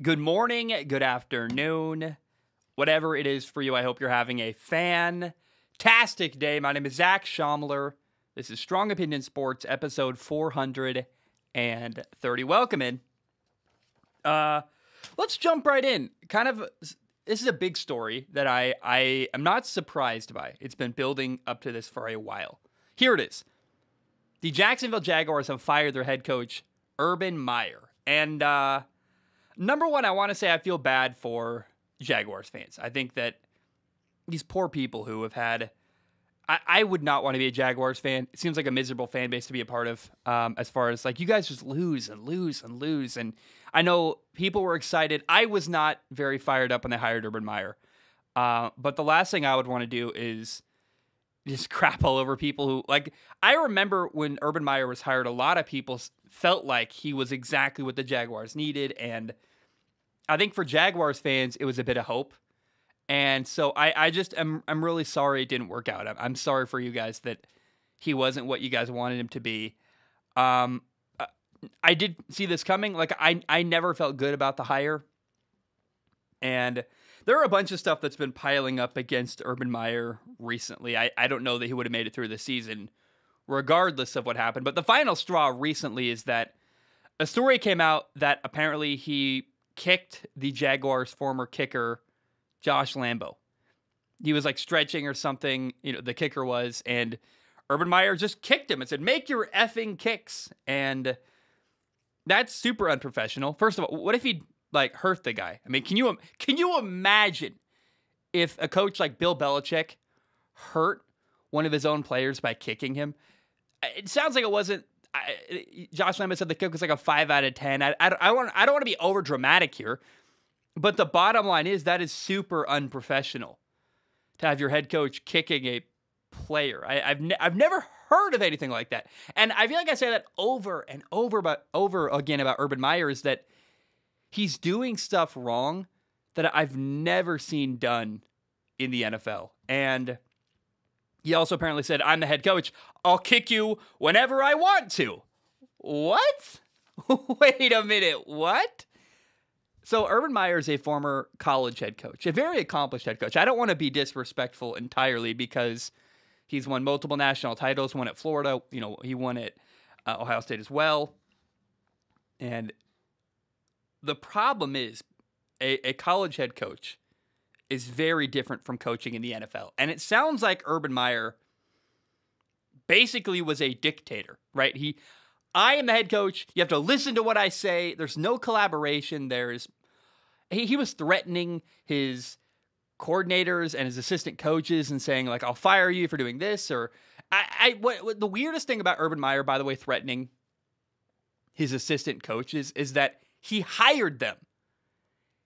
Good morning, good afternoon, whatever it is for you. I hope you're having a fantastic day. My name is Zach Schaumler. This is Strong Opinion Sports, episode 430. Welcome in. Let's jump right in. This is a big story that I am not surprised by. It's been building up to this for a while. Here it is. The Jacksonville Jaguars have fired their head coach, Urban Meyer. And, number one, I want to say I feel bad for Jaguars fans. I think that these poor people who have had... I would not want to be a Jaguars fan. It seems like a miserable fan base to be a part of, as far as, like, you guys just lose and lose and lose. And I know people were excited. I was not very fired up when they hired Urban Meyer. But the last thing I would want to do is just crap all over people who... Like, I remember when Urban Meyer was hired, a lot of people felt like he was exactly what the Jaguars needed, and I think for Jaguars fans, it was a bit of hope. And so I'm really sorry it didn't work out. I'm sorry for you guys that he wasn't what you guys wanted him to be. I did see this coming. Like, I never felt good about the hire. And there are a bunch of stuff that's been piling up against Urban Meyer recently. I don't know that he would have made it through the season regardless of what happened. But the final straw recently is that a story came out that apparently he kicked the Jaguars' former kicker, Josh Lambo. He was like stretching or something, the kicker was, and Urban Meyer just kicked him and said, "Make your effing kicks." And that's super unprofessional. First of all, what if he like hurt the guy? I mean, can you imagine if a coach like Bill Belichick hurt one of his own players by kicking him? It sounds like it wasn't. Josh Lambo said the kick was like a 5 out of 10. I don't want to be over dramatic here. But the bottom line is that is super unprofessional to have your head coach kicking a player. I've never heard of anything like that. And I feel like I say that over and over again about Urban Meyer, is that he's doing stuff wrong that I've never seen done in the NFL. And he also apparently said, "I'm the head coach. I'll kick you whenever I want to." What? Wait a minute. What? So Urban Meyer is a former college head coach, a very accomplished head coach. I don't want to be disrespectful entirely because he's won multiple national titles, won at Florida, he won at Ohio State as well. And the problem is a college head coach is very different from coaching in the NFL. And it sounds like Urban Meyer basically was a dictator, right? I am the head coach. You have to listen to what I say. There's no collaboration. He was threatening his coordinators and his assistant coaches and saying, like, "I'll fire you for doing this." Or what the weirdest thing about Urban Meyer, by the way, threatening his assistant coaches, is that he hired them.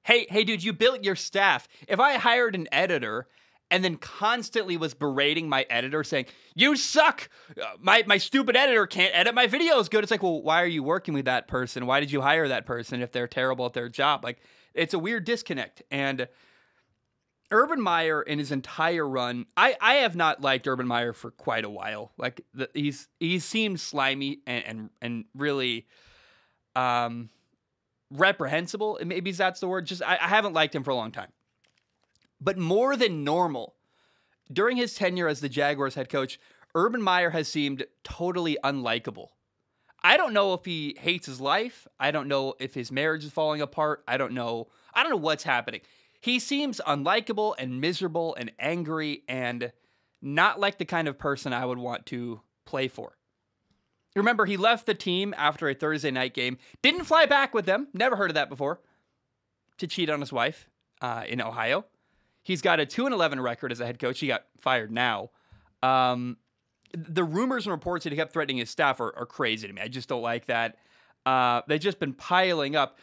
Hey, dude, you built your staff. If I hired an editor and then constantly was berating my editor saying, "You suck. My stupid editor can't edit my videos good." It's like, well, why are you working with that person? Why did you hire that person if they're terrible at their job? Like, it's a weird disconnect. And Urban Meyer in his entire run, I have not liked Urban Meyer for quite a while. Like, he seemed slimy and really reprehensible. Maybe that's the word. I haven't liked him for a long time. But more than normal, during his tenure as the Jaguars head coach, Urban Meyer has seemed totally unlikable. I don't know if he hates his life. I don't know if his marriage is falling apart. I don't know what's happening. He seems unlikable and miserable and angry and not like the kind of person I would want to play for. Remember, he left the team after a Thursday night game, didn't fly back with them, never heard of that before, to cheat on his wife in Ohio. He's got a 2-11 record as a head coach. He got fired now. The rumors and reports that he kept threatening his staff are crazy to me. I just don't like that. They've just been piling up.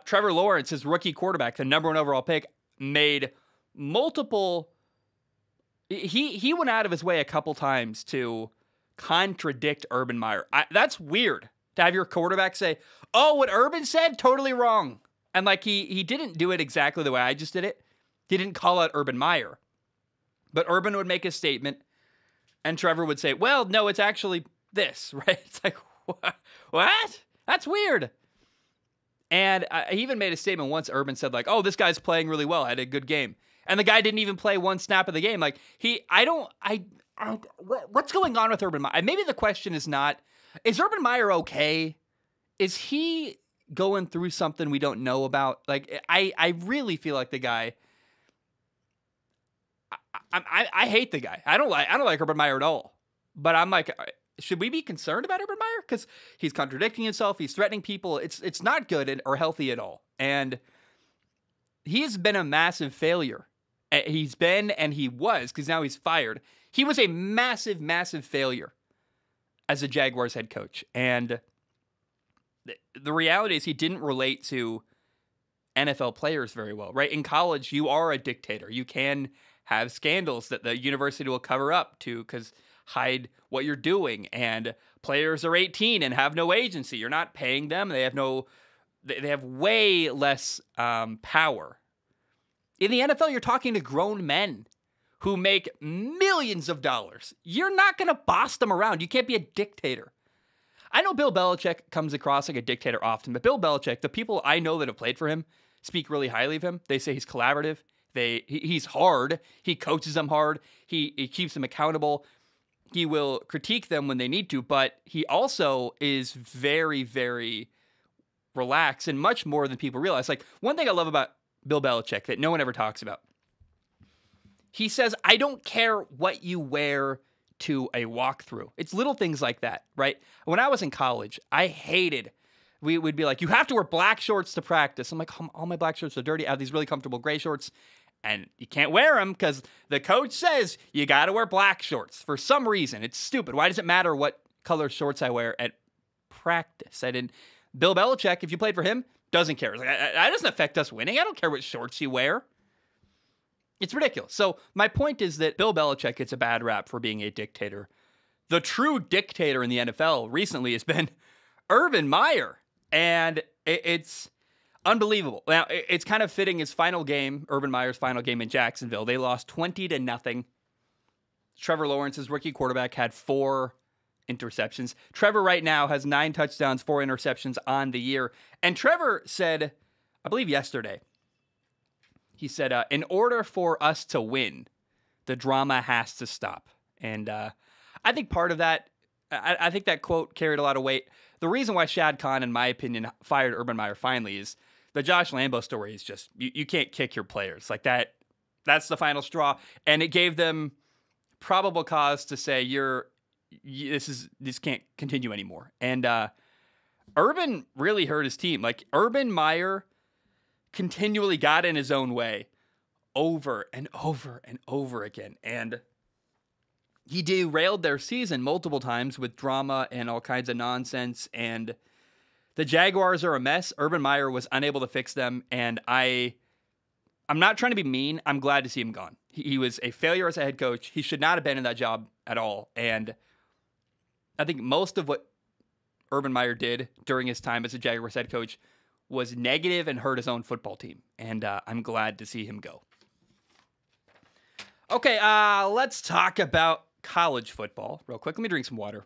Trevor Lawrence, his rookie quarterback, the number 1 overall pick, made multiple... He went out of his way a couple times to contradict Urban Meyer. That's weird to have your quarterback say, "Oh, what Urban said, totally wrong." And like he didn't do it exactly the way I just did it. He didn't call out Urban Meyer. But Urban would make a statement, and Trevor would say, "Well, no, it's actually this," right? It's like, what? That's weird. And he even made a statement once. Urban said like, "Oh, this guy's playing really well. Had a good game." And the guy didn't even play one snap of the game. Like what's going on with Urban Meyer? Maybe the question is not, is Urban Meyer okay? Is he going through something we don't know about? Like, I really feel like the guy. I hate the guy. I don't like Urban Meyer at all. But I'm like, should we be concerned about Urban Meyer? Because he's contradicting himself. He's threatening people. It's not good or healthy at all. And he has been a massive failure. He's been, and he was, because now he's fired. He was a massive, massive failure as a Jaguars head coach. And the reality is he didn't relate to NFL players very well, right? In college, you are a dictator. You can have scandals that the university will cover up to because hide what you're doing. And players are 18 and have no agency. You're not paying them. They have way less power. In the NFL, you're talking to grown men who make millions of dollars. You're not going to boss them around. You can't be a dictator. I know Bill Belichick comes across like a dictator often, but Bill Belichick, the people I know that have played for him, speak really highly of him. They say he's collaborative. He's hard. He coaches them hard. He keeps them accountable. He will critique them when they need to, but he also is very, very relaxed and much more than people realize. Like, one thing I love about Bill Belichick that no one ever talks about, he says, I don't care what you wear to a walkthrough. It's little things like that, right? When I was in college, I hated, we would be like, you have to wear black shorts to practice. I'm like, all my black shorts are dirty. I have these really comfortable gray shorts, and you can't wear them because the coach says you got to wear black shorts for some reason. It's stupid. Why does it matter what color shorts I wear at practice? Bill Belichick, if you played for him, doesn't care. It's like, that doesn't affect us winning. I don't care what shorts you wear. It's ridiculous. So my point is that Bill Belichick gets a bad rap for being a dictator. The true dictator in the NFL recently has been Urban Meyer, and it's unbelievable. Now, it's kind of fitting his final game, Urban Meyer's final game in Jacksonville. They lost 20-0. Trevor Lawrence's rookie quarterback had 4 interceptions. Trevor right now has 9 touchdowns, 4 interceptions on the year. And Trevor said, I believe yesterday, he said, in order for us to win, the drama has to stop. And I think part of that, I think that quote carried a lot of weight. The reason why Shad Khan, in my opinion, fired Urban Meyer finally is the Josh Lambo story is just, you can't kick your players. Like that's the final straw. And it gave them probable cause to say, this can't continue anymore. And Urban really hurt his team. Like, Urban Meyer continually got in his own way over and over and over again. And he derailed their season multiple times with drama and all kinds of nonsense. And the Jaguars are a mess. Urban Meyer was unable to fix them. And I'm not trying to be mean. I'm glad to see him gone. He was a failure as a head coach. He should not have been in that job at all. And I think most of what Urban Meyer did during his time as a Jaguars head coach was negative and hurt his own football team. And I'm glad to see him go. Okay, let's talk about college football real quick. Let me drink some water.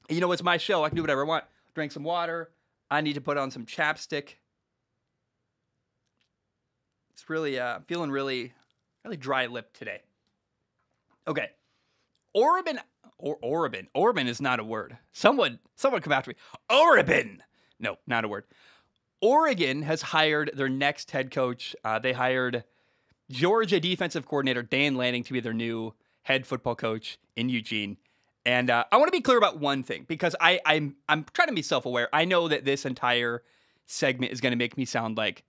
You know, it's my show. I can do whatever I want. Drink some water. I need to put on some chapstick. It's really, feeling really, really dry-lipped today. Okay. Orban is not a word. Someone come after me. Orban. No, not a word. Oregon has hired their next head coach. They hired Georgia defensive coordinator Dan Lanning to be their new head football coach in Eugene. And I want to be clear about one thing, because I'm trying to be self-aware. I know that this entire segment is going to make me sound like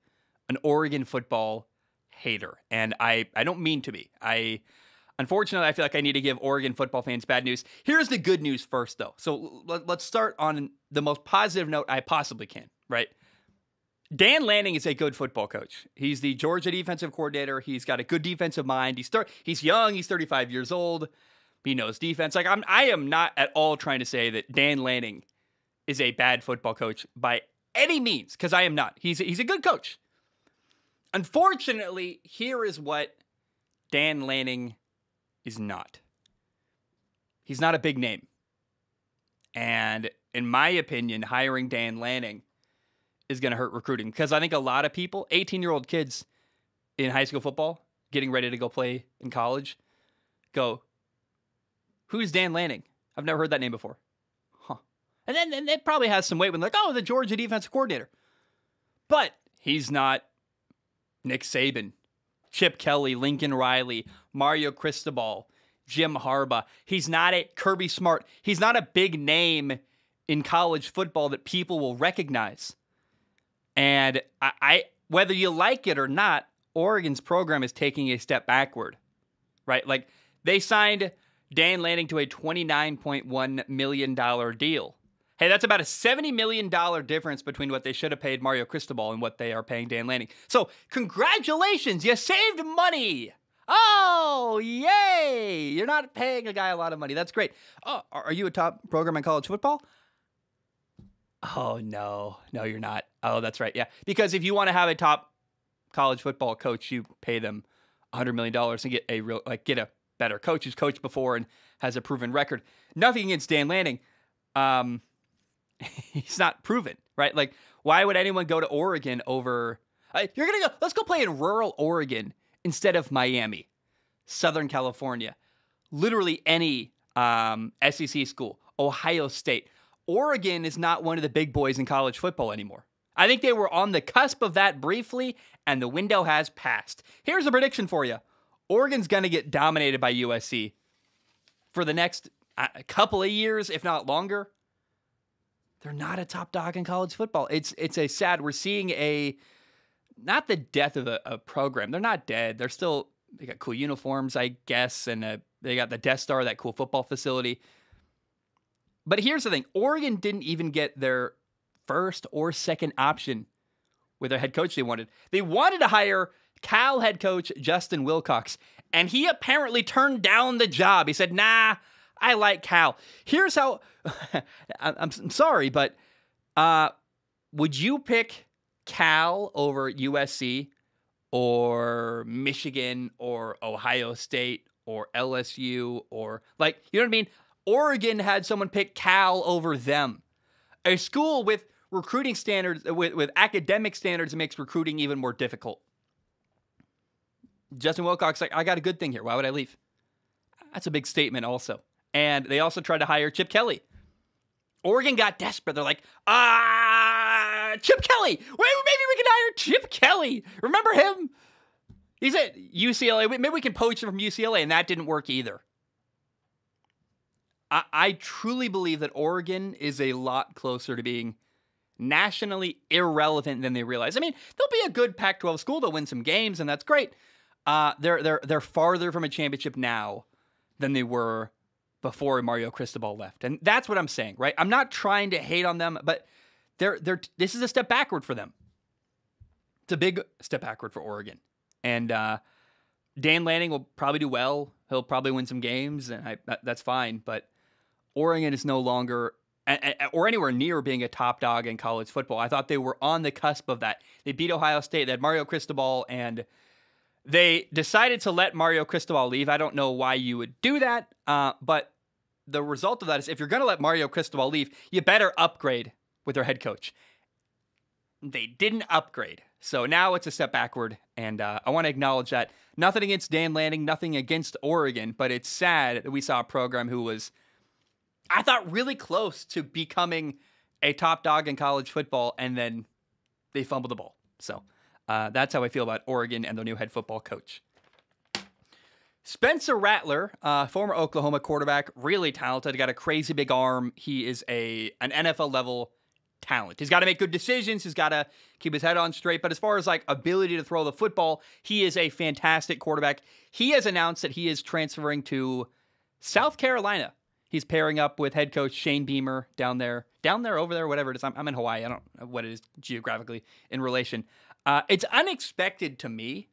an Oregon football hater, and I don't mean to be. Unfortunately, I feel like I need to give Oregon football fans bad news. Here's the good news first, though. So let's start on the most positive note I possibly can, right? Dan Lanning is a good football coach. He's the Georgia defensive coordinator. He's got a good defensive mind. He's young. He's 35 years old. He knows defense. Like, I am not at all trying to say that Dan Lanning is a bad football coach by any means, because I am not. He's a good coach. Unfortunately, here is what Dan Lanning is not. He's not a big name. And in my opinion, hiring Dan Lanning is going to hurt recruiting because I think a lot of people, 18-year-old kids in high school football, getting ready to go play in college, go, who's Dan Lanning? I've never heard that name before. Huh. And then it probably has some weight when they're like, oh, the Georgia defensive coordinator. But he's not Nick Saban, Chip Kelly, Lincoln Riley, Mario Cristobal, Jim Harbaugh. He's not a Kirby Smart. He's not a big name in college football that people will recognize. And I whether you like it or not, Oregon's program is taking a step backward, right? Like they signed Dan Lanning to a $29.1 million deal. Hey, that's about a $70 million difference between what they should have paid Mario Cristobal and what they are paying Dan Lanning. So congratulations, you saved money. Oh, yay. You're not paying a guy a lot of money. That's great. Oh, are you a top program in college football? Oh, no, you're not. Oh, that's right. Yeah. Because if you want to have a top college football coach, you pay them $100 million and get a better coach who's coached before and has a proven record. Nothing against Dan Lanning. He's not proven, right? Like, why would anyone go to Oregon over? Let's go play in rural Oregon instead of Miami, Southern California, literally any SEC school, Ohio State. Oregon is not one of the big boys in college football anymore. I think they were on the cusp of that briefly, and the window has passed. Here's a prediction for you. Oregon's going to get dominated by USC for the next couple of years, if not longer. They're not a top dog in college football. It's a sad. We're seeing not the death of a program. They're not dead. They got cool uniforms, I guess, and they got the Death Star, that cool football facility. But here's the thing. Oregon didn't even get their first or second option with their head coach they wanted. They wanted to hire Cal head coach Justin Wilcox, and he apparently turned down the job. He said, nah, I like Cal. Here's how, I'm sorry, but would you pick Cal over USC or Michigan or Ohio State or LSU or you know what I mean? Oregon had someone pick Cal over them. A school with recruiting standards, with academic standards that makes recruiting even more difficult. Justin Wilcox, I got a good thing here. Why would I leave? That's a big statement also. And they also tried to hire Chip Kelly. Oregon got desperate. They're like, Chip Kelly. Wait, maybe we can hire Chip Kelly. Remember him? He's at UCLA. Maybe we can poach him from UCLA. And that didn't work either. I truly believe that Oregon is a lot closer to being nationally irrelevant than they realize. I mean, they'll be a good Pac-12 school. They'll win some games, and that's great. They're farther from a championship now than they were before Mario Cristobal left, and that's what I'm saying, right? I'm not trying to hate on them, but this is a step backward for them. It's a big step backward for Oregon, and Dan Lanning will probably do well. He'll probably win some games, and that's fine. But Oregon is no longer or anywhere near being a top dog in college football. I thought they were on the cusp of that. They beat Ohio State. They had Mario Cristobal, and they decided to let Mario Cristobal leave. I don't know why you would do that, but the result of that is if you're going to let Mario Cristobal leave, you better upgrade with their head coach. They didn't upgrade. So now it's a step backward, and I want to acknowledge that. Nothing against Dan Lanning, nothing against Oregon, but it's sad that we saw a program who was, I thought, really close to becoming a top dog in college football, and then they fumbled the ball. So that's how I feel about Oregon and their new head football coach. Spencer Rattler, former Oklahoma quarterback, really talented, got a crazy big arm. He is an NFL-level talent. He's got to make good decisions. He's got to keep his head on straight. But as far as ability to throw the football, he is a fantastic quarterback. He has announced that he is transferring to South Carolina. He's pairing up with head coach Shane Beamer down there, over there, whatever it is. I'm in Hawaii. I don't know what it is geographically in relation. It's unexpected to me,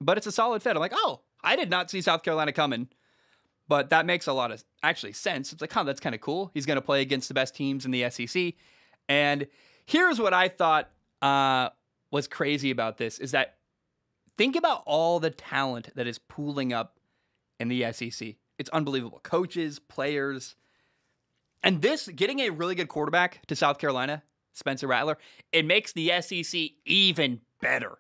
but it's a solid fit. I'm like, oh, I did not see South Carolina coming. But that makes a lot of sense. It's like, that's kind of cool. He's going to play against the best teams in the SEC. And here's what I thought was crazy about this is that think about all the talent that is pooling up in the SEC. It's unbelievable. Coaches, players. And getting a really good quarterback to South Carolina Spencer Rattler, it makes the SEC even better.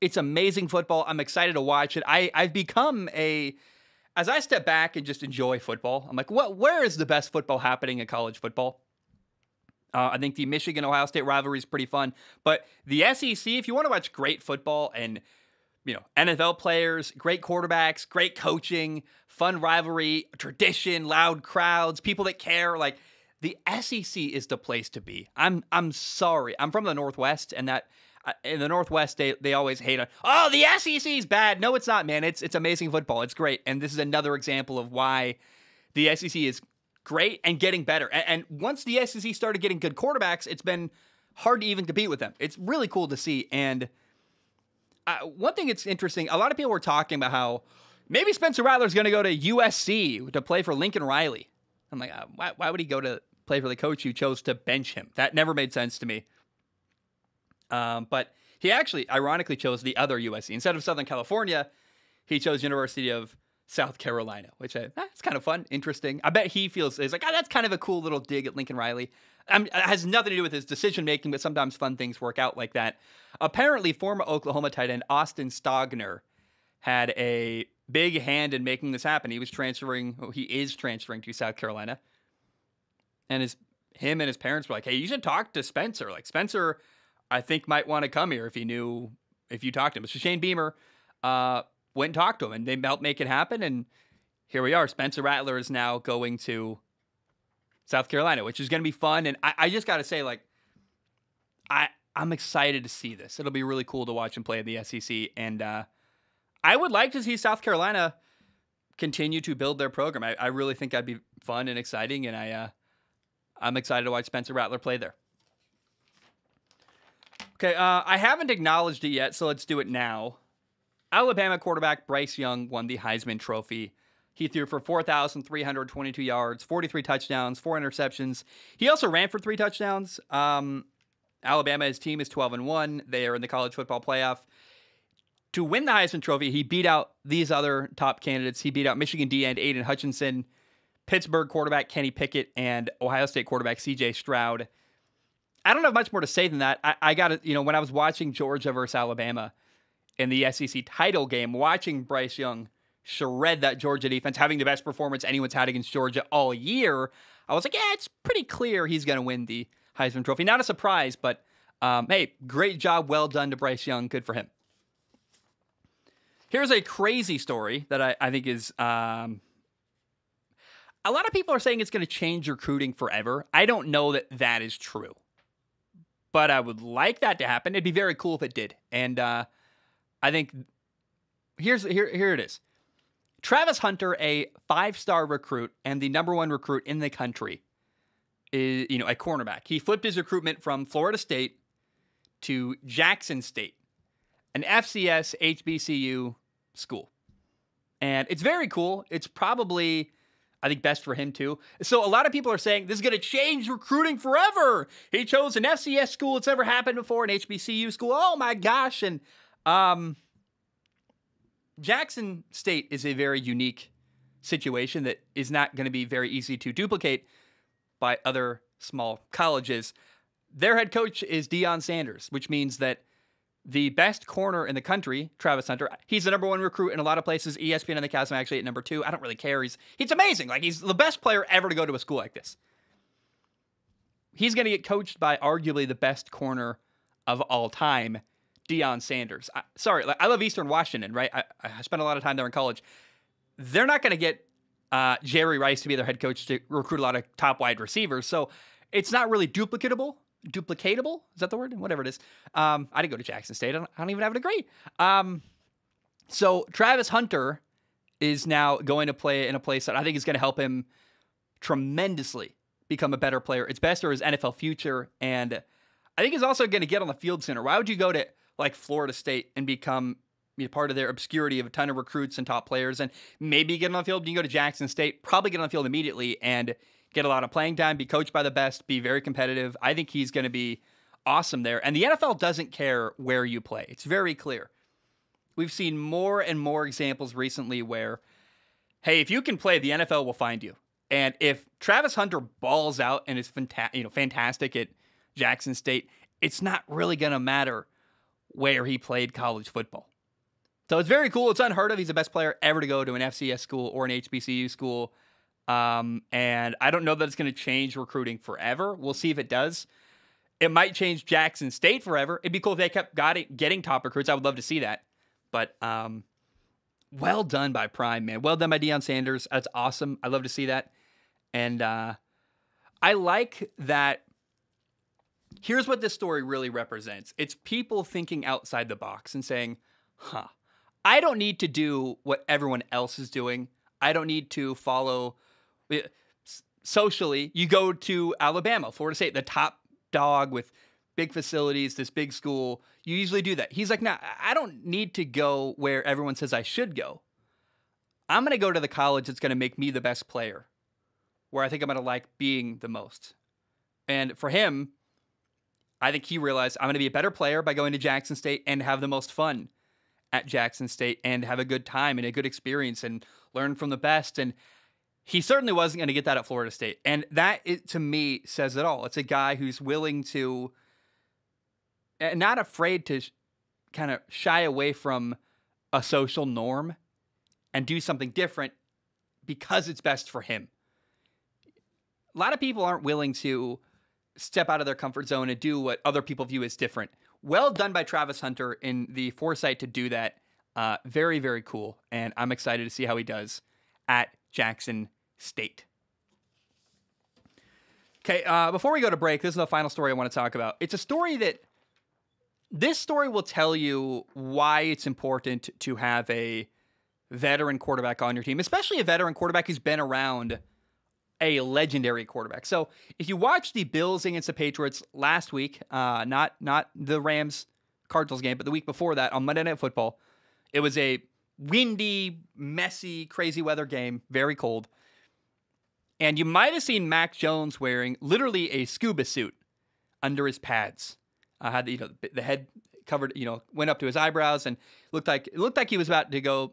It's amazing football. I'm excited to watch it. I've become as I step back and just enjoy football, I'm like, where is the best football happening in college football? I think the Michigan-Ohio State rivalry is pretty fun. But the SEC, if you want to watch great football and, NFL players, great quarterbacks, great coaching, fun rivalry, tradition, loud crowds, people that care, like the SEC is the place to be. I'm sorry. I'm from the Northwest, and that in the Northwest, they always hate on, oh, the SEC is bad. No, it's not, man. It's amazing football. It's great. And this is another example of why the SEC is great and getting better. And once the SEC started getting good quarterbacks, it's been hard to even compete with them. It's really cool to see. And one thing that's interesting, a lot of people were talking about how maybe Spencer Rattler's going to go to USC to play for Lincoln Riley. I'm like, why would he go to play for the coach who chose to bench him? That never made sense to me. But he actually, ironically, chose the other USC. Instead of Southern California, he chose University of South Carolina, which it's kind of fun, interesting. I bet he feels, it's like, that's kind of a cool little dig at Lincoln Riley. It has nothing to do with his decision-making, but sometimes fun things work out like that. Apparently, former Oklahoma tight end Austin Stogner had a big hand in making this happen. He is transferring to South Carolina. And him and his parents were like, hey, you should talk to Spencer. Like, Spencer, I think, might want to come here if you talked to him. So Shane Beamer went and talked to him, and they helped make it happen. And here we are. Spencer Rattler is now going to South Carolina, which is going to be fun. And I just got to say, like, I'm excited to see this. It'll be really cool to watch him play in the SEC. And I would like to see South Carolina continue to build their program. I really think that'd be fun and exciting. And I'm excited to watch Spencer Rattler play there. Okay, I haven't acknowledged it yet, so let's do it now. Alabama quarterback Bryce Young won the Heisman Trophy. He threw for 4,322 yards, 43 touchdowns, 4 interceptions. He also ran for 3 touchdowns. Alabama, his team is 12-1. They are in the college football playoff. To win the Heisman Trophy, he beat out these other top candidates. He beat out Michigan D end Aiden Hutchinson, Pittsburgh quarterback Kenny Pickett, and Ohio State quarterback C.J. Stroud. I don't have much more to say than that. I got it. When I was watching Georgia versus Alabama in the SEC title game, watching Bryce Young shred that Georgia defense, having the best performance anyone's had against Georgia all year, I was like, yeah, it's pretty clear he's going to win the Heisman Trophy. Not a surprise, but hey, great job. Well done to Bryce Young. Good for him. Here's a crazy story that I think is... a lot of people are saying it's going to change recruiting forever. I don't know that is true. But I would like that to happen. It'd be very cool if it did. And I think here it is. Travis Hunter, a 5-star recruit and the number 1 recruit in the country, is a cornerback. He flipped his recruitment from Florida State to Jackson State, an FCS HBCU school. And it's very cool. It's probably, I think, best for him too. So a lot of people are saying this is going to change recruiting forever. He chose an FCS school. It's never happened before, an HBCU school. Oh my gosh. And Jackson State is a very unique situation that is not going to be very easy to duplicate by other small colleges. Their head coach is Deion Sanders, which means that the best corner in the country, Travis Hunter, he's the number 1 recruit in a lot of places. ESPN and the Cast actually at number 2. I don't really care. He's amazing. Like, he's the best player ever to go to a school like this. He's going to get coached by arguably the best corner of all time, Deion Sanders. I love Eastern Washington, right? I spent a lot of time there in college. They're not going to get Jerry Rice to be their head coach to recruit a lot of top wide receivers. So it's not really duplicatable. Duplicatable? Is that the word? Whatever it is. I didn't go to Jackson State. I don't even have a degree. So Travis Hunter is now going to play in a place that I think is going to help him tremendously become a better player. It's best for his NFL future. And I think he's also going to get on the field sooner. Why would you go to like Florida State and become part of their obscurity of a ton of recruits and top players and maybe get on the field? You go to Jackson State, probably get on the field immediately and get a lot of playing time, be coached by the best, be very competitive. I think he's going to be awesome there. And the NFL doesn't care where you play. It's very clear. We've seen more and more examples recently where, hey, if you can play, the NFL will find you. And if Travis Hunter balls out and is fantastic at Jackson State, it's not really going to matter where he played college football. So it's very cool. It's unheard of. He's the best player ever to go to an FCS school or an HBCU school. And I don't know that it's going to change recruiting forever. We'll see if it does. It might change Jackson State forever. It'd be cool if they kept getting top recruits. I would love to see that. But well done by Prime, man. Well done by Deion Sanders. That's awesome. I love to see that. And I like that. Here's what this story really represents. It's people thinking outside the box and saying, I don't need to do what everyone else is doing. I don't need to follow socially. You go to Alabama, Florida State, the top dog with big facilities, this big school. You usually do that. He's like, nah, I don't need to go where everyone says I should go. I'm going to go to the college that's going to make me the best player, where I think I'm going to like being the most. And for him, I think he realized I'm going to be a better player by going to Jackson State and have the most fun at Jackson State and have a good time and a good experience and learn from the best. And he certainly wasn't going to get that at Florida State. And that, to me, says it all. It's a guy who's willing to, not afraid to kind of shy away from a social norm and do something different because it's best for him. A lot of people aren't willing to step out of their comfort zone and do what other people view as different. Well done by Travis Hunter in the foresight to do that. Very, very cool. And I'm excited to see how he does at Jackson State. Okay, before we go to break, this is the final story I want to talk about. It's a story this story will tell you why it's important to have a veteran quarterback on your team, especially a veteran quarterback who's been around a legendary quarterback. So if you watch the Bills against the Patriots last week, not the Rams-Cardinals game, but the week before that on Monday Night Football, it was a windy, messy, crazy weather game, very cold. And you might have seen Mac Jones wearing literally a scuba suit under his pads. Had the head covered, went up to his eyebrows, and looked like he was about to go,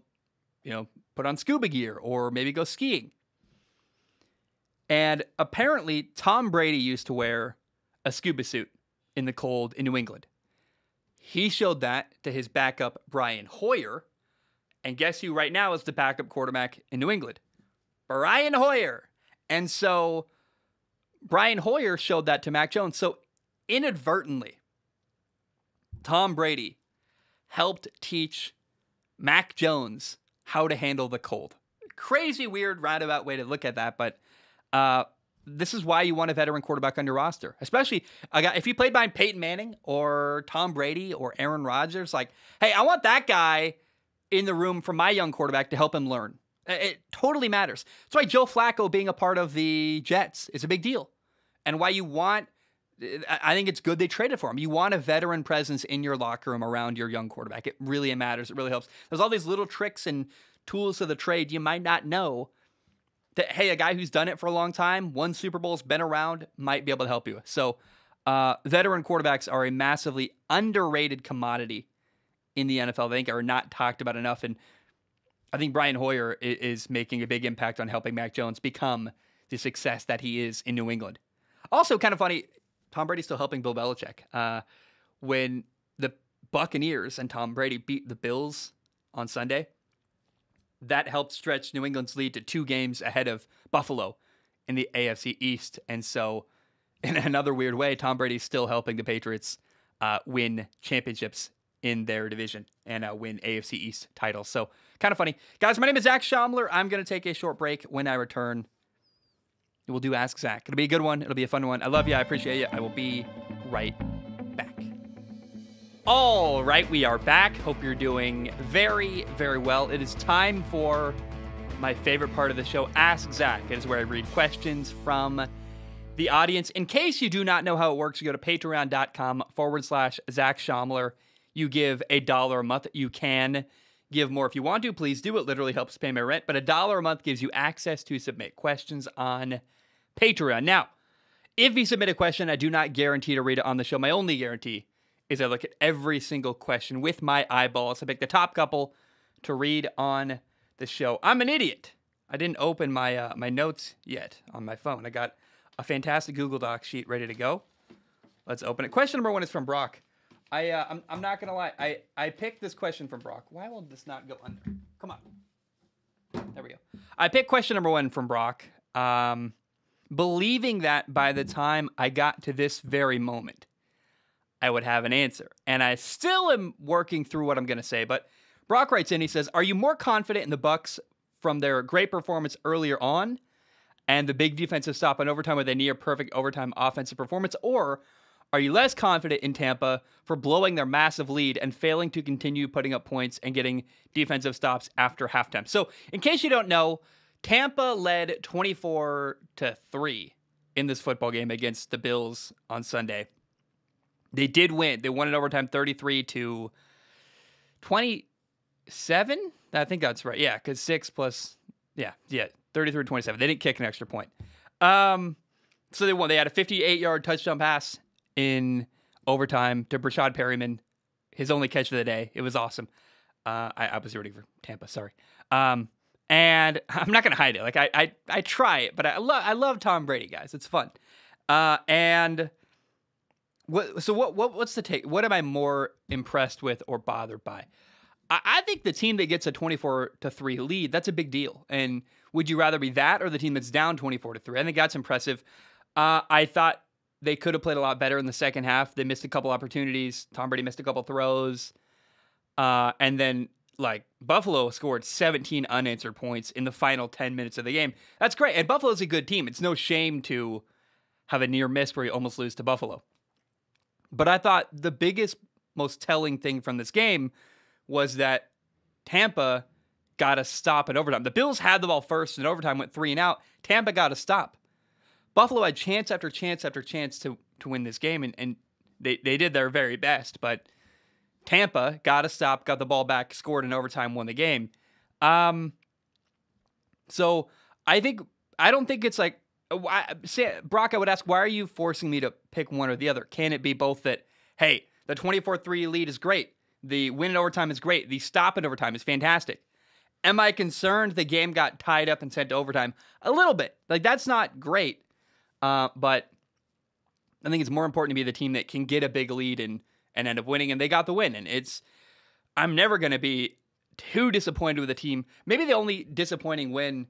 put on scuba gear or maybe go skiing. And apparently, Tom Brady used to wear a scuba suit in the cold in New England. He showed that to his backup, Brian Hoyer. And guess who right now is the backup quarterback in New England? Brian Hoyer. And so Brian Hoyer showed that to Mac Jones. So inadvertently, Tom Brady helped teach Mac Jones how to handle the cold. Crazy, weird, roundabout way to look at that, but this is why you want a veteran quarterback on your roster, especially a guy, if you played behind Peyton Manning or Tom Brady or Aaron Rodgers. Like, hey, I want that guy in the room for my young quarterback to help him learn. It totally matters. That's why Joe Flacco being a part of the Jets is a big deal, and why you want. I think it's good they traded for him. You want a veteran presence in your locker room around your young quarterback. It really matters. It really helps. There's all these little tricks and tools of the trade you might not know that, hey, a guy who's done it for a long time, won Super Bowls, been around, might be able to help you. So veteran quarterbacks are a massively underrated commodity in the NFL. I think are not talked about enough. And I think Brian Hoyer is making a big impact on helping Mac Jones become the success that he is in New England. Also, kind of funny, Tom Brady's still helping Bill Belichick. When the Buccaneers and Tom Brady beat the Bills on Sunday, that helped stretch New England's lead to 2 games ahead of Buffalo in the AFC East. And so, in another weird way, Tom Brady's still helping the Patriots win championships in their division and win AFC East titles. So, kind of funny. Guys, my name is Zach Schaumler. I'm going to take a short break. When I return, we'll do Ask Zach. It'll be a good one. It'll be a fun one. I love you. I appreciate you. I will be right back. All right, we are back. Hope you're doing very, very well. It is time for my favorite part of the show, Ask Zach. It is where I read questions from the audience. In case you do not know how it works, you go to patreon.com/Zach Schaumler. You give $1 a month. You can give more if you want to. Please do. It literally helps pay my rent. But $1 a month gives you access to submit questions on Patreon. Now, if you submit a question, I do not guarantee to read it on the show. My only guarantee is I look at every single question with my eyeballs. I pick the top couple to read on the show. I'm an idiot. I didn't open my notes yet on my phone. I got a fantastic Google Docs sheet ready to go. Let's open it. Question number 1 is from Brock. I'm not gonna lie. I picked this question from Brock. Why will this not go under? Come on. There we go. I picked question number 1 from Brock, believing that by the time I got to this very moment, I would have an answer. And I still am working through what I'm gonna say. But Brock writes in. He says, "Are you more confident in the Bucs from their great performance earlier on, and the big defensive stop in overtime with a near perfect overtime offensive performance, or are you less confident in Tampa for blowing their massive lead and failing to continue putting up points and getting defensive stops after halftime?" So, in case you don't know, Tampa led 24-3 in this football game against the Bills on Sunday. They did win. They won in overtime 33-27. I think that's right. Yeah, because 6 plus, 33-27. They didn't kick an extra point. So they won. They had a 58-yard touchdown pass in overtime to Brashad Perryman, his only catch of the day. It was awesome. I was rooting for Tampa. Sorry. And I'm not gonna hide it. Like I try it, but I love Tom Brady, guys. It's fun. And what's the take? What am I more impressed with or bothered by? I think the team that gets a 24-3 lead, that's a big deal. And would you rather be that or the team that's down 24-3? I think that's impressive. I thought they could have played a lot better in the second half. They missed a couple opportunities. Tom Brady missed a couple throws. And then, Buffalo scored 17 unanswered points in the final 10 minutes of the game. That's great. And Buffalo's a good team. It's no shame to have a near miss where you almost lose to Buffalo. But I thought the biggest, most telling thing from this game was that Tampa got a stop in overtime. The Bills had the ball first in overtime, went 3 and out. Tampa got a stop. Buffalo had chance after chance after chance to win this game, and they did their very best. But Tampa got a stop, got the ball back, scored in overtime, won the game. So I don't think it's like, Brock, I would ask, why are you forcing me to pick one or the other? Can it be both that, hey, the 24-3 lead is great, the win in overtime is great, the stop in overtime is fantastic? Am I concerned the game got tied up and sent to overtime? A little bit. That's not great. But I think it's more important to be the team that can get a big lead and end up winning, and they got the win. And I'm never going to be too disappointed with a team. Maybe the only disappointing win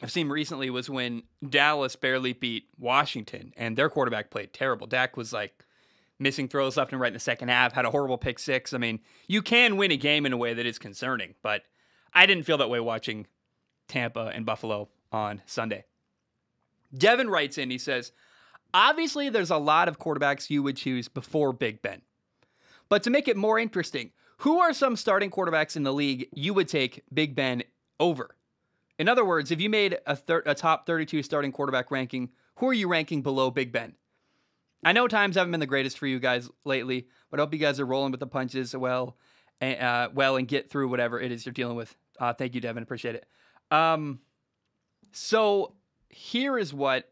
I've seen recently was when Dallas barely beat Washington, and their quarterback played terrible. Dak was missing throws left and right in the second half, had a horrible pick six. I mean, you can win a game in a way that is concerning, but I didn't feel that way watching Tampa and Buffalo on Sunday. Devin writes in, he says, obviously there's a lot of quarterbacks you would choose before Big Ben. But to make it more interesting, who are some starting quarterbacks in the league you would take Big Ben over? In other words, if you made a top 32 starting quarterback ranking, who are you ranking below Big Ben? I know times haven't been the greatest for you guys lately, but I hope you guys are rolling with the punches and get through whatever it is you're dealing with. Thank you, Devin. Appreciate it. So here is what...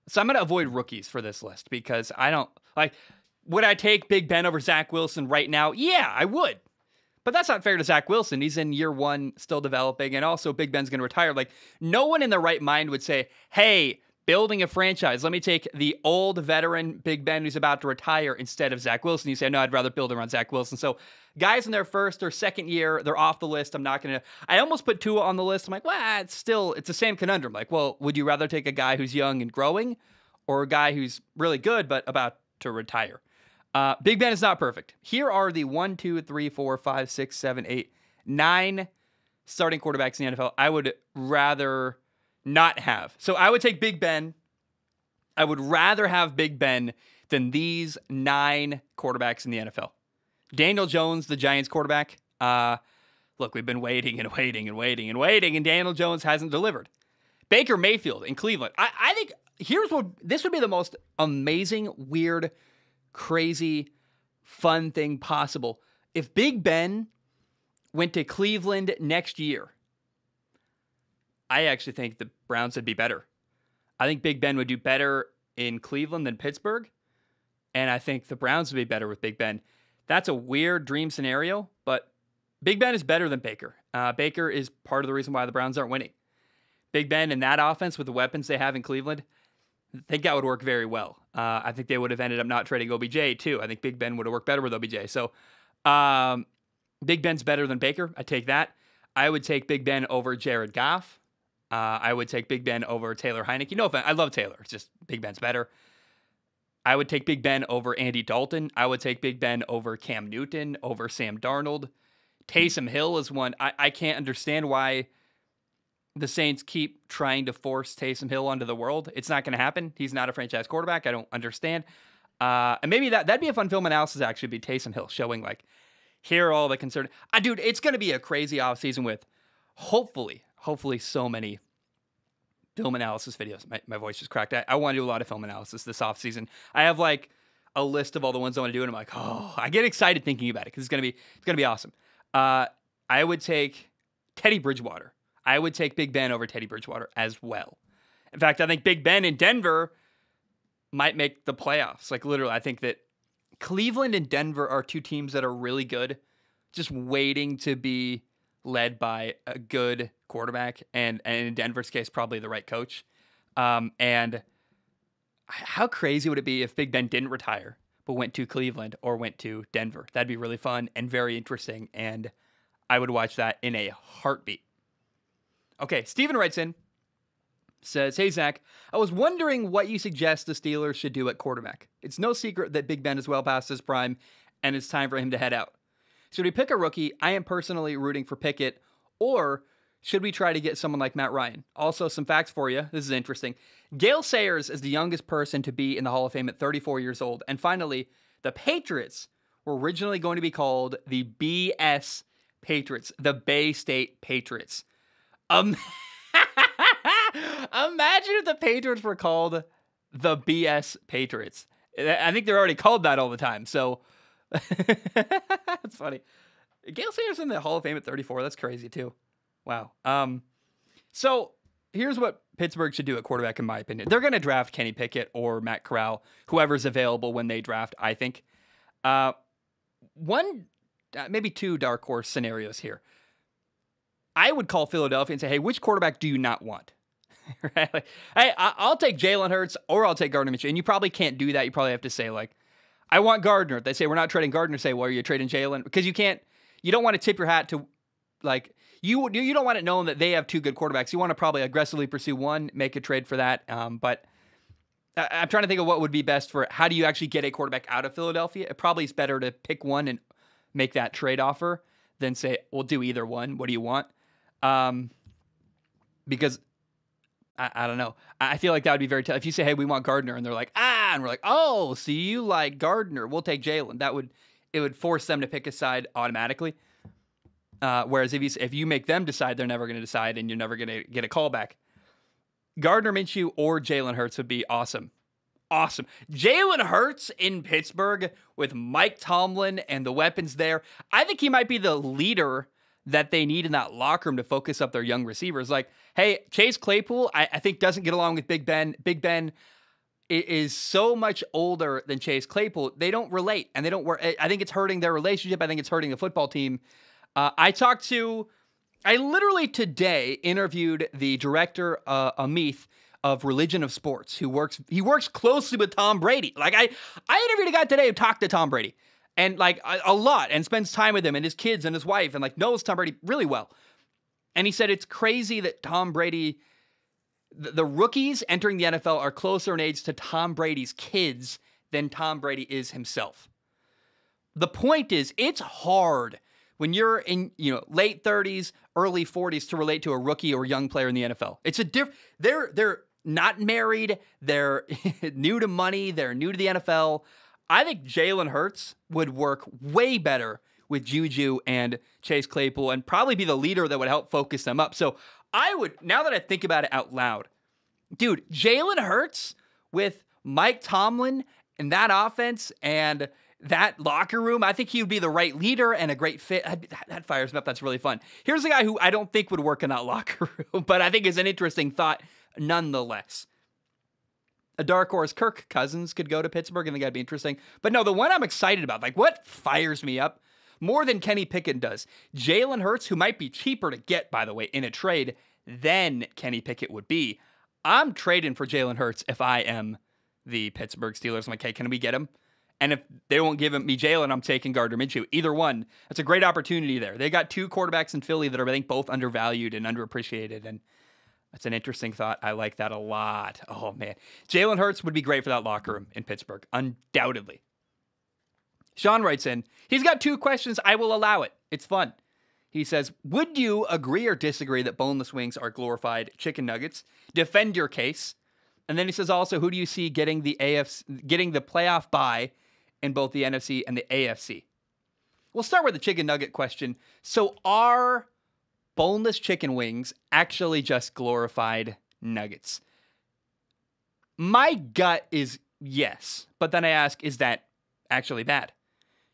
So I'm going to avoid rookies for this list because I don't... would I take Big Ben over Zach Wilson right now? Yeah, I would. But that's not fair to Zach Wilson. He's in year one, still developing, and also Big Ben's going to retire. No one in their right mind would say, hey, building a franchise, let me take the old veteran Big Ben who's about to retire instead of Zach Wilson. You say, no, I'd rather build around Zach Wilson. So guys in their first or second year, they're off the list. I'm not going to... I almost put Tua on the list. I'm like, well, it's the same conundrum. Would you rather take a guy who's young and growing or a guy who's really good but about to retire? Big Ben is not perfect. Here are the 1, 2, 3, 4, 5, 6, 7, 8, 9 starting quarterbacks in the NFL I would rather not have. So I would take Big Ben. I would rather have Big Ben than these 9 quarterbacks in the NFL. Daniel Jones, the Giants quarterback. Look, we've been waiting, and Daniel Jones hasn't delivered. Baker Mayfield in Cleveland. I think this would be the most amazing, weird, crazy, fun thing possible. If Big Ben went to Cleveland next year, I actually think the Browns would be better. I think Big Ben would do better in Cleveland than Pittsburgh, and I think the Browns would be better with Big Ben. That's a weird dream scenario, but Big Ben is better than Baker. Baker is part of the reason why the Browns aren't winning. Big Ben and that offense with the weapons they have in Cleveland, I think that would work very well. I think they would have ended up not trading OBJ too. I think Big Ben would have worked better with OBJ. So Big Ben's better than Baker. I take that. I would take Big Ben over Jared Goff. I would take Big Ben over Taylor Heineke. No offense, I love Taylor. It's just Big Ben's better. I would take Big Ben over Andy Dalton. I would take Big Ben over Cam Newton, over Sam Darnold. Taysom Hill is one. I can't understand why the Saints keep trying to force Taysom Hill onto the world. It's not going to happen. He's not a franchise quarterback. I don't understand. And maybe that'd be a fun film analysis, actually, be Taysom Hill showing, like, here are all the concern. Dude, it's going to be a crazy offseason with hopefully so many film analysis videos. My voice just cracked. I want to do a lot of film analysis this offseason. I have like a list of all the ones I want to do, and I'm like, oh, I get excited thinking about it because it's gonna be awesome. I would take Teddy Bridgewater. I would take Big Ben over Teddy Bridgewater as well. In fact, I think Big Ben in Denver might make the playoffs. Like literally, I think that Cleveland and Denver are two teams that are really good, just waiting to be led by a good quarterback, and in Denver's case, probably the right coach. And how crazy would it be if Big Ben didn't retire, but went to Cleveland or went to Denver? That'd be really fun and very interesting, and I would watch that in a heartbeat. Okay, Steven writes in, says, hey, Zach, I was wondering what you suggest the Steelers should do at quarterback. It's no secret that Big Ben is well past his prime, and it's time for him to head out. Should we pick a rookie? I am personally rooting for Pickett, or should we try to get someone like Matt Ryan? Also, some facts for you. This is interesting. Gale Sayers is the youngest person to be in the Hall of Fame at 34 years old. And finally, the Patriots were originally going to be called the BS Patriots, the Bay State Patriots. Imagine if the Patriots were called the BS Patriots. I think they're already called that all the time, so that's funny. Gale Sayers in the Hall of Fame at 34. That's crazy too. Wow. So here's what Pittsburgh should do at quarterback, in my opinion. They're going to draft Kenny Pickett or Matt Corral, whoever's available when they draft, I think. Maybe two dark horse scenarios here. I would call Philadelphia and say, hey, which quarterback do you not want? Right? Like, hey, I'll take Jalen Hurts or I'll take Gardner Minshew. And you probably can't do that. You probably have to say, like, I want Gardner. They say, we're not trading Gardner. Say, well, are you trading Jalen? Because you don't want to tip your hat to, like, you don't want it known that they have two good quarterbacks. You want to probably aggressively pursue one, make a trade for that. But I'm trying to think of what would be best for how do you actually get a quarterback out of Philadelphia. It probably is better to pick one and make that trade offer than say, we'll do either one. What do you want? Because I don't know. I feel like that would be very tough. If you say, hey, we want Gardner, and they're like, and we're like, oh, so you like Gardner. We'll take Jalen. It would force them to pick a side automatically. Whereas if you make them decide, they're never going to decide, and you're never going to get a call back. Gardner Minshew or Jalen Hurts would be awesome. Awesome. Jalen Hurts in Pittsburgh with Mike Tomlin and the weapons there. I think he might be the leader that they need in that locker room to focus up their young receivers. Like, hey, Chase Claypool, I think doesn't get along with Big Ben. Big Ben is so much older than Chase Claypool. They don't relate, and they don't work. I think it's hurting their relationship. I think it's hurting the football team. I literally today interviewed the director, Amit, of Religion of Sports, he works closely with Tom Brady. Like, I interviewed a guy today who talked to Tom Brady. And like a lot, and spends time with him and his kids and his wife, and like knows Tom Brady really well. And he said it's crazy that Tom Brady, the rookies entering the NFL are closer in age to Tom Brady's kids than Tom Brady is himself. The point is, it's hard when you're in late 30s, early 40s to relate to a rookie or young player in the NFL. It's they're not married, they're new to money, they're new to the NFL. I think Jalen Hurts would work way better with Juju and Chase Claypool and probably be the leader that would help focus them up. So now that I think about it out loud, dude, Jalen Hurts with Mike Tomlin and that offense and that locker room, I think he would be the right leader and a great fit. That fires me up. That's really fun. Here's a guy who I don't think would work in that locker room, but I think is an interesting thought nonetheless. A dark horse, Kirk Cousins could go to Pittsburgh. I think that'd be interesting. But no, the one I'm excited about, like what fires me up more than Kenny Pickett does, Jalen Hurts, who might be cheaper to get, by the way, in a trade than Kenny Pickett would be. I'm trading for Jalen Hurts if I am the Pittsburgh Steelers. I'm like, hey, can we get him? And if they won't give me Jalen, I'm taking Gardner Minshew. Either one. That's a great opportunity there. They got 2 quarterbacks in Philly that are, I think, both undervalued and underappreciated. And that's an interesting thought. I like that a lot. Oh, man. Jalen Hurts would be great for that locker room in Pittsburgh. Undoubtedly. Sean writes in, he's got 2 questions. I will allow it. It's fun. He says, would you agree or disagree that boneless wings are glorified chicken nuggets? Defend your case. And then he says also, who do you see getting the playoff bye in both the NFC and the AFC? We'll start with the chicken nugget question. So are boneless chicken wings actually just glorified nuggets? My gut is yes. But then I ask, is that actually bad?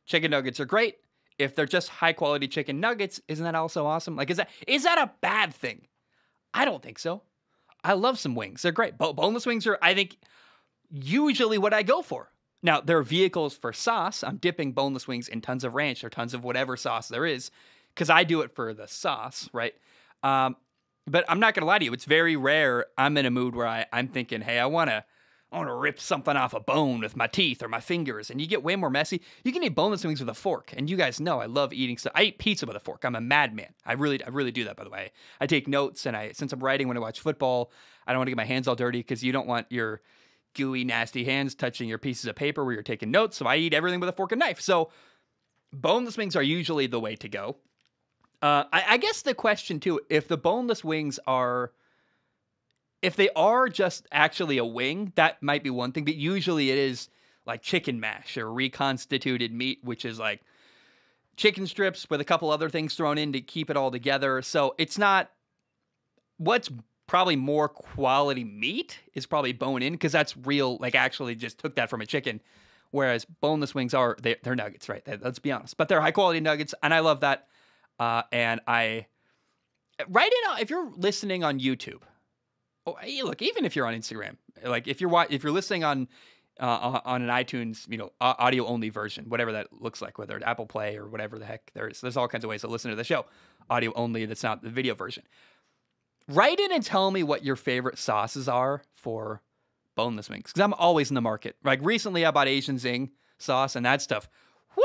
Chicken nuggets are great. If they're just high quality chicken nuggets, isn't that also awesome? Like, is that a bad thing? I don't think so. I love some wings. They're great. Boneless wings are, I think, usually what I go for. Now, there are vehicles for sauce. I'm dipping boneless wings in tons of ranch or tons of whatever sauce there is because I do it for the sauce, right? But I'm not going to lie to you. It's very rare I'm in a mood where I'm thinking, hey, I want to rip something off a bone with my teeth or my fingers, and you get way more messy. You can eat boneless wings with a fork, and you guys know I love eating stuff. I eat pizza with a fork. I'm a madman. I really do that, by the way. I take notes, and since I'm writing when I watch football, I don't want to get my hands all dirty because you don't want your gooey, nasty hands touching your pieces of paper where you're taking notes, so I eat everything with a fork and knife. So boneless wings are usually the way to go. I guess the question, too, if the boneless wings are... If they are just actually a wing, that might be one thing. But usually it is like chicken mash or reconstituted meat, which is like chicken strips with a couple other things thrown in to keep it all together. So it's not... What's probably more quality meat is probably bone in because that's real, like actually just took that from a chicken. Whereas boneless wings they're nuggets, right? Let's be honest. But they're high quality nuggets, and I love that. And write in if you're listening on YouTube. Oh, hey, look, even if you're on Instagram, like if you're listening on an iTunes, audio only version, whatever that looks like, whether it's Apple Play or whatever the heck, there's all kinds of ways to listen to the show. Audio only, that's not the video version. Write in and tell me what your favorite sauces are for boneless wings, because I'm always in the market. Like recently, I bought Asian Zing sauce, and that stuff, whoo,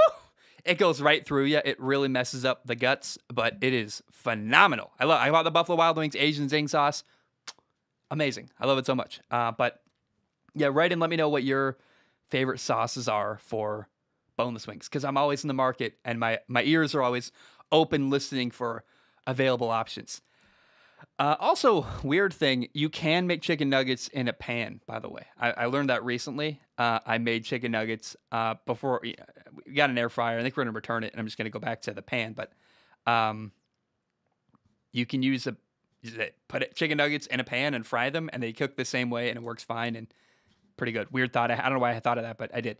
it goes right through you. It really messes up the guts, but it is phenomenal. I bought the Buffalo Wild Wings Asian Zing sauce. Amazing. I love it so much. But yeah, write in, let me know what your favorite sauces are for boneless wings, because I'm always in the market and my ears are always open listening for available options. Also, weird thing, you can make chicken nuggets in a pan, by the way. I learned that recently. I made chicken nuggets before we got an air fryer. I think we're going to return it, and I'm just going to go back to the pan. But you can put chicken nuggets in a pan and fry them, and they cook the same way, and it works fine and pretty good. Weird thought. I don't know why I thought of that, but I did.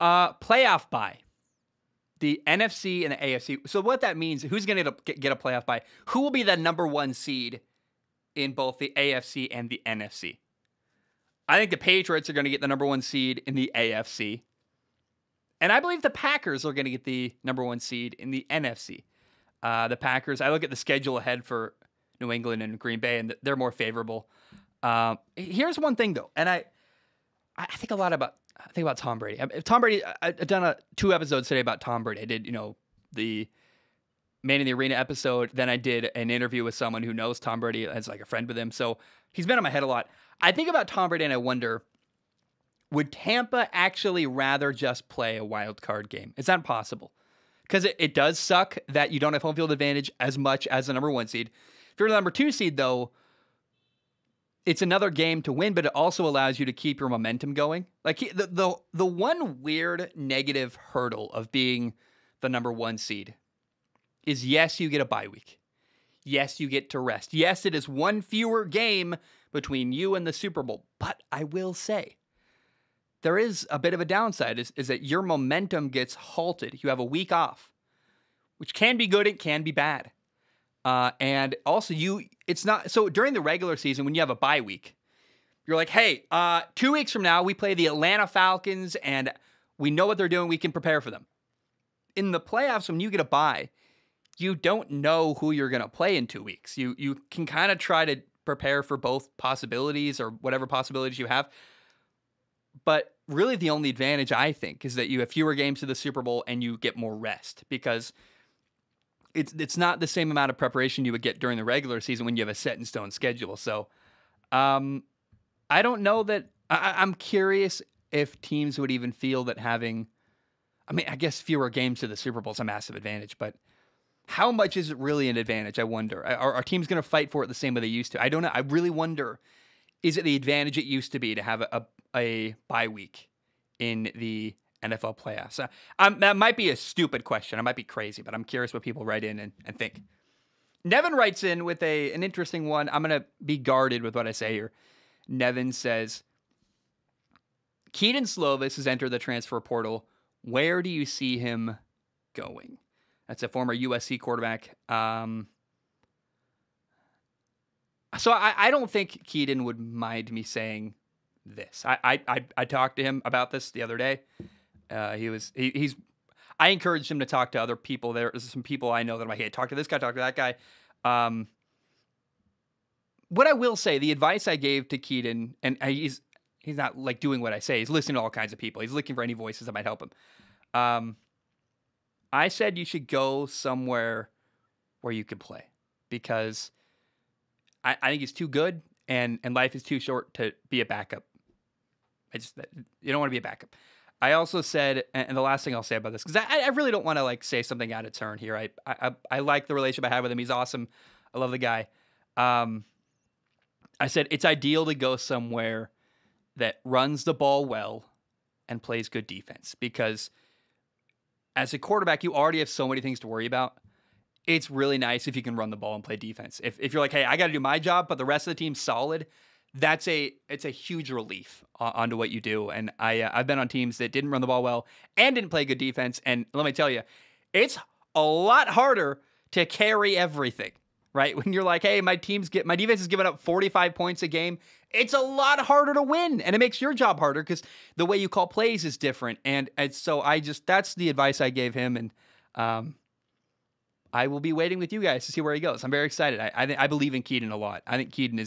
Playoff bye. The NFC and the AFC. So what that means, who's going to get a playoff bye? Who will be the number 1 seed in both the AFC and the NFC? I think the Patriots are going to get the number 1 seed in the AFC. And I believe the Packers are going to get the number 1 seed in the NFC. The Packers, I look at the schedule ahead for New England and Green Bay, and they're more favorable. Here's one thing, though, and I think a lot about Tom Brady. Tom Brady, I've done 2 episodes today about Tom Brady. I did, the Man in the Arena episode. Then I did an interview with someone who knows Tom Brady as like a friend with him. So he's been on my head a lot. I think about Tom Brady and I wonder, would Tampa actually rather just play a wild card game? Is that possible? Because it does suck that you don't have home field advantage as much as the number 1 seed. If you're the number 2 seed, though, it's another game to win, but it also allows you to keep your momentum going. Like the one weird negative hurdle of being the number 1 seed is, yes, you get a bye week. Yes, you get to rest. Yes, it is 1 fewer game between you and the Super Bowl. But I will say, there is a bit of a downside is that your momentum gets halted. You have a week off, which can be good. It can be bad. And also it's not, so during the regular season, when you have a bye week, you're like, hey, 2 weeks from now, we play the Atlanta Falcons and we know what they're doing. We can prepare for them. In the playoffs, when you get a bye, you don't know who you're going to play in 2 weeks. You can kind of try to prepare for both possibilities or whatever possibilities you have. But really the only advantage, I think, is that you have fewer games to the Super Bowl and you get more rest, because it's not the same amount of preparation you would get during the regular season when you have a set in stone schedule. So I don't know that I'm curious if teams would even feel that having, I mean, I guess fewer games to the Super Bowl is a massive advantage, but how much is it really an advantage? I wonder. Are teams going to fight for it the same way they used to? I don't know. I really wonder, is it the advantage it used to be to have a bye week in the NFL playoffs? That might be a stupid question. I might be crazy, but I'm curious what people write in and think. Nevin writes in with an interesting one. I'm going to be guarded with what I say here. Nevin says, Keaton Slovis has entered the transfer portal. Where do you see him going? That's a former USC quarterback. So I don't think Keaton would mind me saying this. I talked to him about this the other day. He's I encouraged him to talk to other people. There's some people I know that I'm like, hey, talk to this guy, talk to that guy. What I will say, the advice I gave to Keaton, and he's not like doing what I say. He's listening to all kinds of people. He's looking for any voices that might help him. I said you should go somewhere where you can play, because I think he's too good, and life is too short to be a backup. You don't want to be a backup. I also said, and the last thing I'll say about this, because I really don't want to like say something out of turn here. I like the relationship I have with him. He's awesome. I love the guy. I said it's ideal to go somewhere that runs the ball well and plays good defense, because as a quarterback, you already have so many things to worry about. It's really nice if you can run the ball and play defense. If you're like, hey, I got to do my job, but the rest of the team's solid, it's a huge relief onto what you do. And I've been on teams that didn't run the ball well and didn't play good defense. And let me tell you, it's a lot harder to carry everything, right? When you're like, hey, my defense is giving up 45 points a game. It's a lot harder to win, and it makes your job harder because the way you call plays is different. And so that's the advice I gave him. And I will be waiting with you guys to see where he goes. I'm very excited. I believe in Keaton a lot. I think Keaton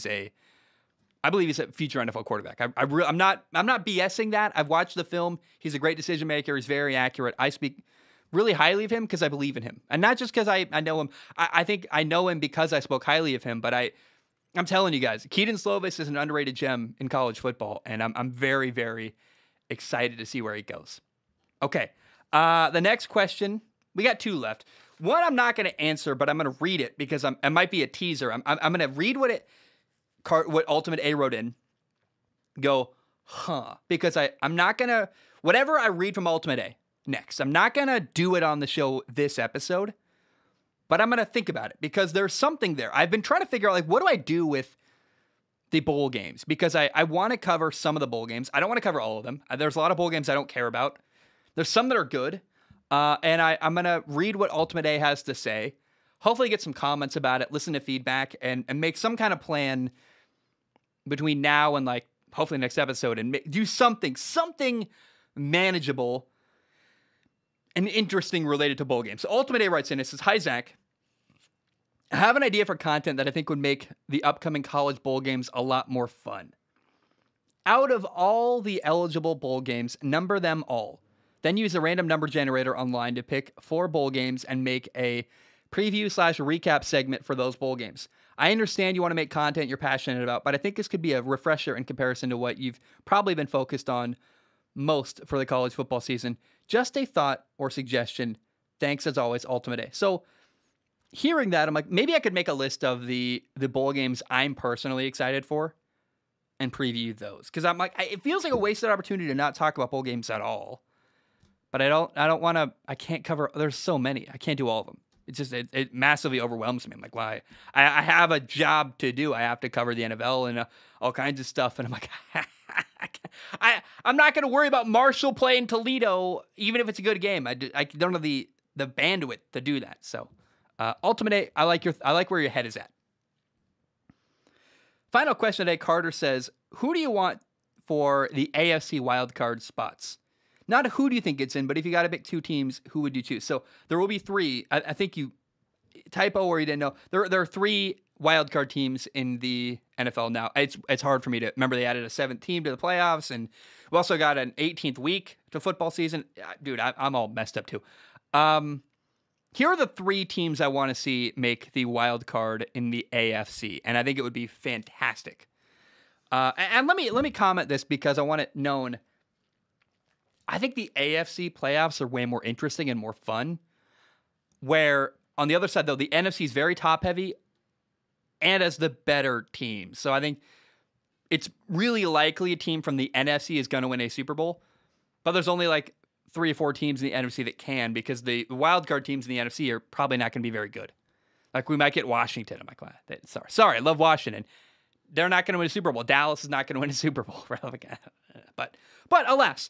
I believe he's a future NFL quarterback. I'm not BSing that. I've watched the film. He's a great decision maker. He's very accurate. I speak really highly of him because I believe in him, and not just because I know him. I think I know him because I spoke highly of him. But I'm telling you guys, Keaton Slovis is an underrated gem in college football, and I'm very, very excited to see where he goes. Okay, the next question, we got two left. One I'm not going to answer, but I'm going to read it because it might be a teaser. I'm going to read what Ultimate A wrote in. Go, because I'm not going to, whatever I read from Ultimate A next, I'm not going to do it on the show this episode, but I'm going to think about it because there's something there. I've been trying to figure out, like, what do I do with the bowl games? Because I want to cover some of the bowl games. I don't want to cover all of them. There's a lot of bowl games I don't care about. There's some that are good. And I'm going to read what Ultimate A has to say, hopefully get some comments about it, listen to feedback, and make some kind of plan between now and, like, hopefully next episode, and do something manageable and interesting related to bowl games. So Ultimate A writes in, it says, hi, Zach. I have an idea for content that I think would make the upcoming college bowl games a lot more fun. Out of all the eligible bowl games, number them all. Then use a random number generator online to pick 4 bowl games and make a preview/recap segment for those bowl games. I understand you want to make content you're passionate about, but I think this could be a refresher in comparison to what you've probably been focused on most for the college football season. Just a thought or suggestion. Thanks as always, Ultimate A. So hearing that, I'm like, maybe I could make a list of the bowl games I'm personally excited for and preview those. Because I'm like, it feels like a wasted opportunity to not talk about bowl games at all. But I don't want to, I can't cover, there's so many. I can't do all of them. It's just, it massively overwhelms me. I'm like, why? I have a job to do. I have to cover the NFL and all kinds of stuff. And I'm like, I'm not going to worry about Marshall playing Toledo, even if it's a good game. I don't have the bandwidth to do that. So, Ultimate A, I like where your head is at. Final question today, Carter says, who do you want for the AFC wildcard spots? Not who do you think gets in, but if you got to pick 2 teams, who would you choose? So there will be 3. I think you typo or you didn't know. There are 3 wildcard teams in the NFL now. It's hard for me to remember they added a 7th team to the playoffs, and we also got an 18th week to football season. Dude, I'm all messed up too. Here are the 3 teams I want to see make the wild card in the AFC, and I think it would be fantastic. And let me comment this because I want it known. I think the AFC playoffs are way more interesting and more fun. Where on the other side, though, the NFC is very top heavy and as the better team. So I think it's really likely a team from the NFC is going to win a Super Bowl. But there's only like 3 or 4 teams in the NFC that can, because the wild card teams in the NFC are probably not going to be very good. Like we might get Washington. I'm like, sorry, I love Washington. They're not going to win a Super Bowl. Dallas is not going to win a Super Bowl. But alas.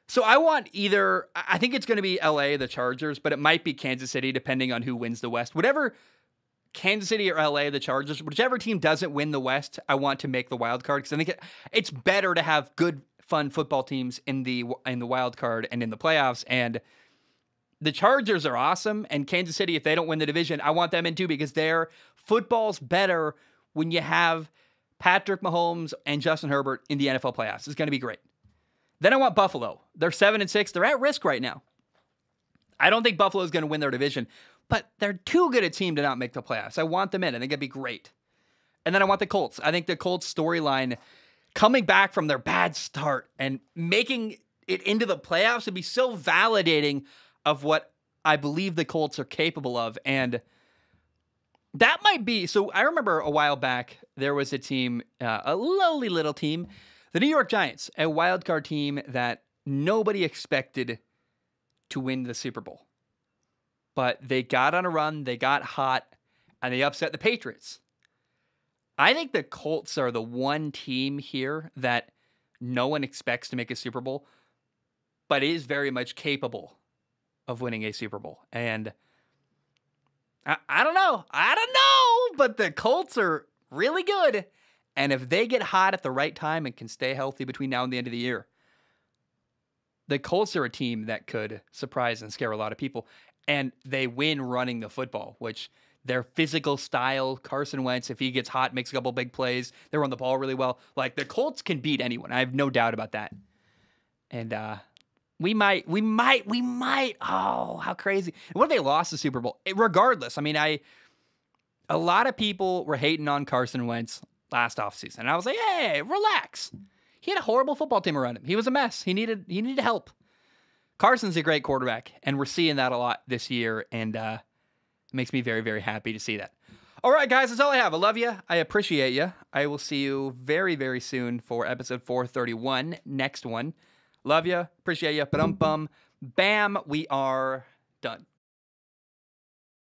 So I want either, I think it's going to be LA, the Chargers, but it might be Kansas City, depending on who wins the West. Whatever, Kansas City or LA, the Chargers, whichever team doesn't win the West, I want to make the wild card, because I think it's better to have good, fun football teams in the wild card and in the playoffs. And the Chargers are awesome, and Kansas City, if they don't win the division, I want them in too, because their football's better when you have Patrick Mahomes and Justin Herbert in the NFL playoffs. It's going to be great. Then I want Buffalo. They're 7-6. They're at risk right now. I don't think Buffalo is going to win their division, but they're too good a team to not make the playoffs. I want them in. I think it'd be great. And then I want the Colts. I think the Colts storyline, coming back from their bad start and making it into the playoffs, would be so validating of what I believe the Colts are capable of. And that might be, so I remember a while back, there was a team, a lowly little team, the New York Giants, a wildcard team that nobody expected to win the Super Bowl. But they got on a run, they got hot, and they upset the Patriots. I think the Colts are the one team here that no one expects to make a Super Bowl, but is very much capable of winning a Super Bowl. And I don't know, but the Colts are really good. And if they get hot at the right time and can stay healthy between now and the end of the year, the Colts are a team that could surprise and scare a lot of people. And they win running the football, which their physical style, Carson Wentz, if he gets hot, makes a couple big plays, they run the ball really well. Like, the Colts can beat anyone. I have no doubt about that. And we might. Oh, how crazy. And what if they lost the Super Bowl? Regardless, I mean, a lot of people were hating on Carson Wentz last offseason. And I was like, hey, relax. He had a horrible football team around him. He was a mess. He needed help. Carson's a great quarterback, and we're seeing that a lot this year, and it makes me very, very happy to see that. All right, guys, that's all I have. I love you. I appreciate you. I will see you very, very soon for episode 431, next one. Love you. Appreciate you. Ba-dum-bum. Bam, we are done.